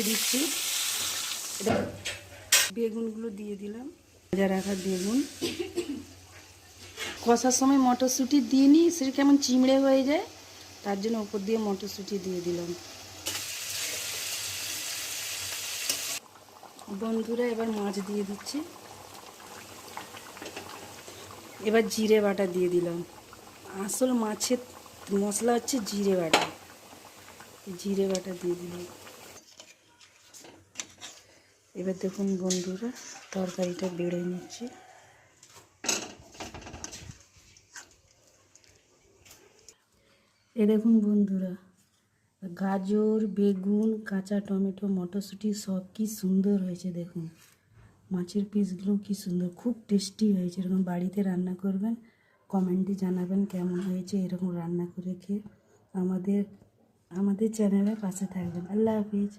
দিয়ে দিচ্ছি। এটা বেগুনগুলো দিয়ে দিলাম, ভাজা রাখা বেগুন। কষার সময় মটরশুঁটি দিয়ে নিই, সেটা কেমন চিমড়ে হয়ে যায়, তার জন্য ওপর দিয়ে মটরশুঁটি দিয়ে দিলাম। বন্ধুরা এবার মাছ দিয়ে দিচ্ছি। এবার জিরে বাটা দিয়ে দিলাম। আসল মাছের মশলা হচ্ছে জিরে বাটা। জিরে বাটা দিয়ে দিলাম। এবার দেখুন বন্ধুরা, তরকারিটা বেড়ে নিচ্ছি। এ দেখুন বন্ধুরা, গাজর, বেগুন, কাঁচা টমেটো, মটরশুঁটি সব কি সুন্দর হয়েছে দেখুন। মাছের পিসগুলো কি সুন্দর, খুব টেস্টি হয়েছে। এরকম বাড়িতে রান্না করবেন, কমেন্টে জানাবেন কেমন হয়েছে। এরকম রান্না করে খেয়ে আমাদের চ্যানেলের পাশে থাকবেন। আল্লাহ হাফিজ।